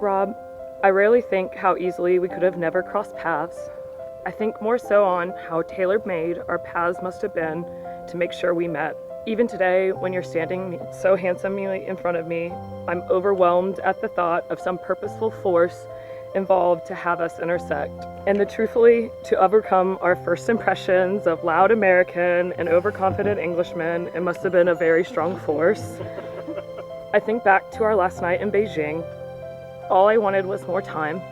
Rob, I rarely think how easily we could have never crossed paths. I think more so on how tailor-made our paths must have been to make sure we met. Even today, when you're standing so handsomely in front of me, I'm overwhelmed at the thought of some purposeful force involved to have us intersect. And truthfully, to overcome our first impressions of loud American and overconfident Englishmen, it must have been a very strong force. I think back to our last night in Beijing. All I wanted was more time,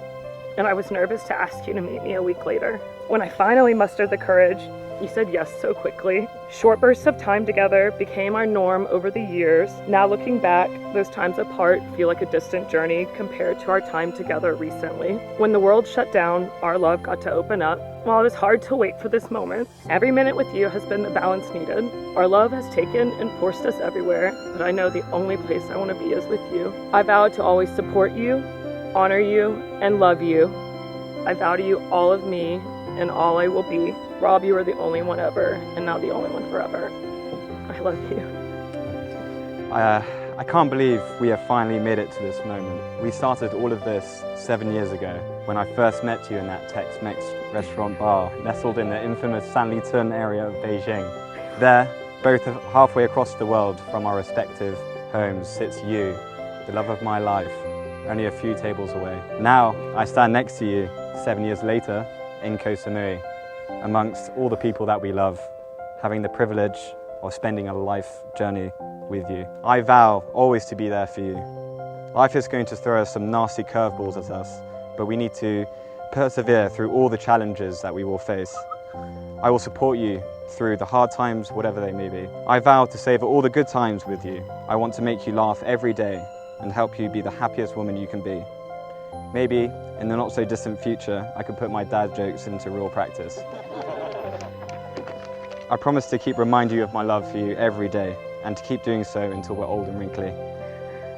and I was nervous to ask you to meet me a week later. When I finally mustered the courage, you said yes so quickly. Short bursts of time together became our norm over the years. Now looking back, those times apart feel like a distant journey compared to our time together recently. When the world shut down, our love got to open up. While it was hard to wait for this moment, every minute with you has been the balance needed. Our love has taken and forced us everywhere, but I know the only place I want to be is with you. I vow to always support you, honor you, and love you. I vow to you all of me and all I will be. Rob, you are the only one ever, and now the only one forever. I love you. I can't believe we have finally made it to this moment. We started all of this 7 years ago, when I first met you in that Tex-Mex restaurant bar, nestled in the infamous Sanlitun area of Beijing. There, both halfway across the world from our respective homes, sits you, the love of my life, only a few tables away. Now, I stand next to you, 7 years later, in Koh Samui, amongst all the people that we love, having the privilege of spending a life journey with you. I vow always to be there for you. Life is going to throw us some nasty curveballs at us, but we need to persevere through all the challenges that we will face. I will support you through the hard times, whatever they may be. I vow to savor all the good times with you. I want to make you laugh every day and help you be the happiest woman you can be. Maybe, in the not-so-distant future, I could put my dad jokes into real practice. I promise to keep reminding you of my love for you every day, and to keep doing so until we're old and wrinkly.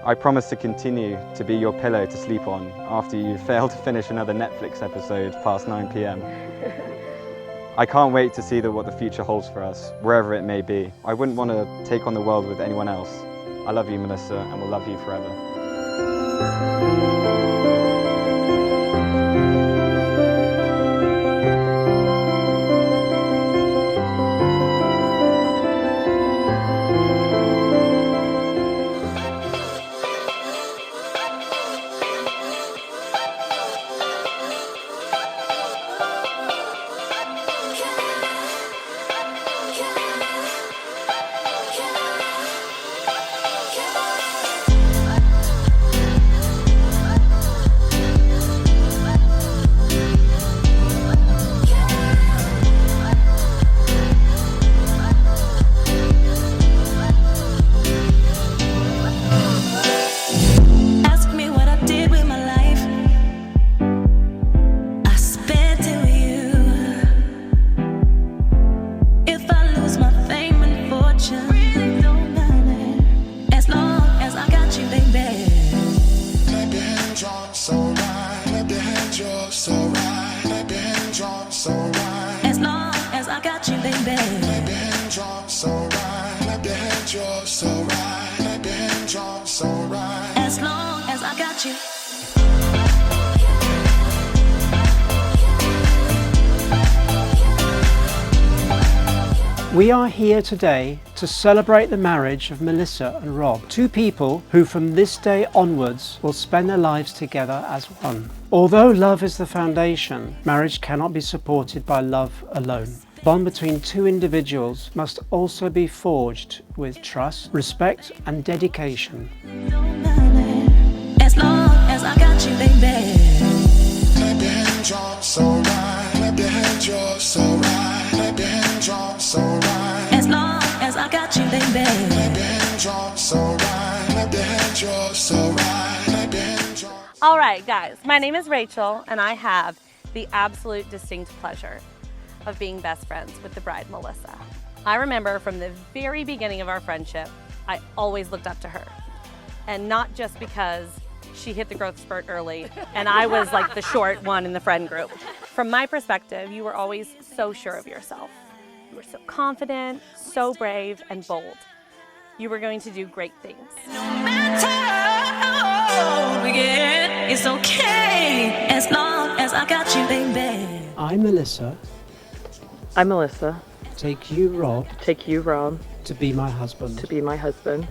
I promise to continue to be your pillow to sleep on after you fail to finish another Netflix episode past 9 p.m. I can't wait to see what the future holds for us, wherever it may be. I wouldn't want to take on the world with anyone else. I love you, Melissa, and will love you forever. As long as I got you, baby. As long as I got you. We are here today to celebrate the marriage of Melissa and Rob, two people who from this day onwards will spend their lives together as one. Although love is the foundation, marriage cannot be supported by love alone. The bond between two individuals must also be forged with trust, respect and dedication. As long as I got you, baby. As long as I got you, baby. All right, guys, my name is Rachel, and I have the absolute distinct pleasure of being best friends with the bride, Melissa. I remember from the very beginning of our friendship, I always looked up to her. And not just because she hit the growth spurt early and I was like the short one in the friend group. From my perspective, you were always so sure of yourself. You were so confident, so brave and bold. You were going to do great things. No matter how old we get, It's okay as long as I got you, baby. I, Melissa, I, Melissa, take you, Rob, take you, Rob, to be my husband. to be my husband.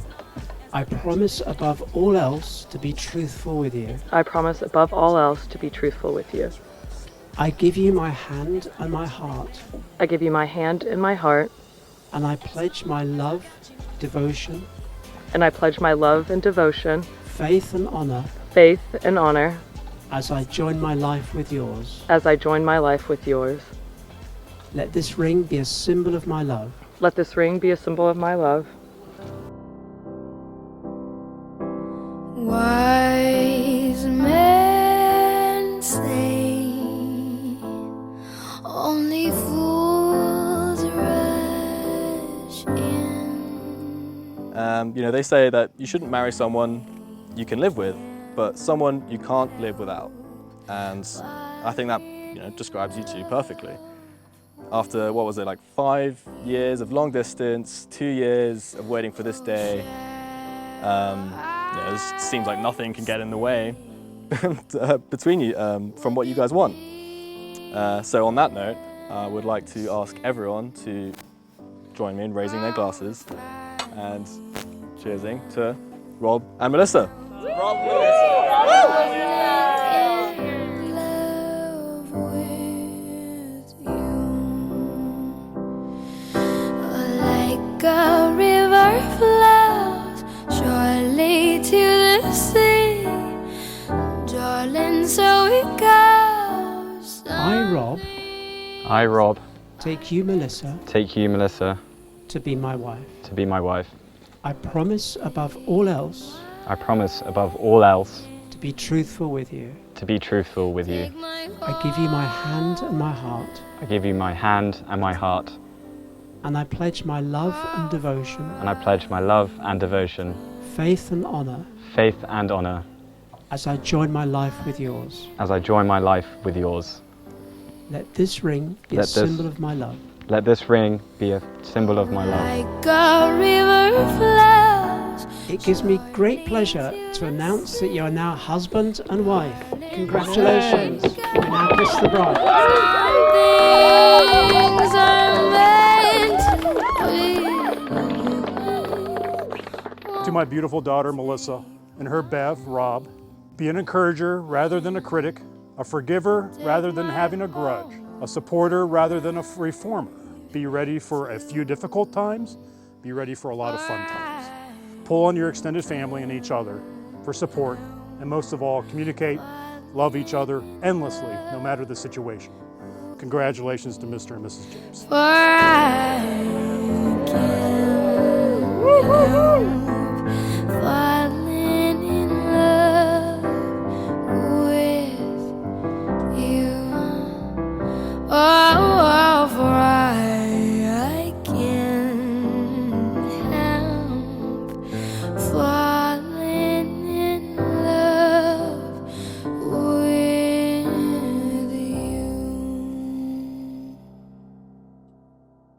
I promise above all else to be truthful with you. I promise above all else to be truthful with you. I give you my hand and my heart, I give you my hand and my heart, and I pledge my love, devotion, and I pledge my love and devotion, faith and honor faith and honor, as I join my life with yours. as I join my life with yours. Let this ring be a symbol of my love. Let this ring be a symbol of my love. Wise men say only fools rush in. They say that you shouldn't marry someone you can live with, but someone you can't live without. And I think that, describes you two perfectly. After, 5 years of long distance, 2 years of waiting for this day, it seems like nothing can get in the way between you from what you guys want. So on that note, I would like to ask everyone to join me in raising their glasses and cheersing to Rob and Melissa. Rob, Melissa. In love with you, like a river flows surely to the sea, darling, so it goes. I, Rob, I, Rob, take you, Melissa, take you, Melissa, to be my wife. to be my wife. I promise above all else I promise above all else to be truthful with you. to be truthful with you. I give you my hand and my heart, I give you my hand and my heart, and I pledge my love and devotion, and I pledge my love and devotion, faith and honor, faith and honor, as I join my life with yours. as I join my life with yours. Let this ring be a Let this- symbol of my love. Let this ring be a symbol of my love. Like a river flows. It gives me great pleasure to announce that you are now husband and wife. Congratulations. You may now kiss the bride. Things are meant to be. To my beautiful daughter, Melissa, and her Bev, Rob, be an encourager rather than a critic, a forgiver rather than having a grudge, a supporter rather than a reformer. Be ready for a few difficult times, be ready for a lot of fun times. Pull on your extended family and each other for support, and most of all, communicate, love each other endlessly, no matter the situation. Congratulations to Mr. and Mrs. James. For I can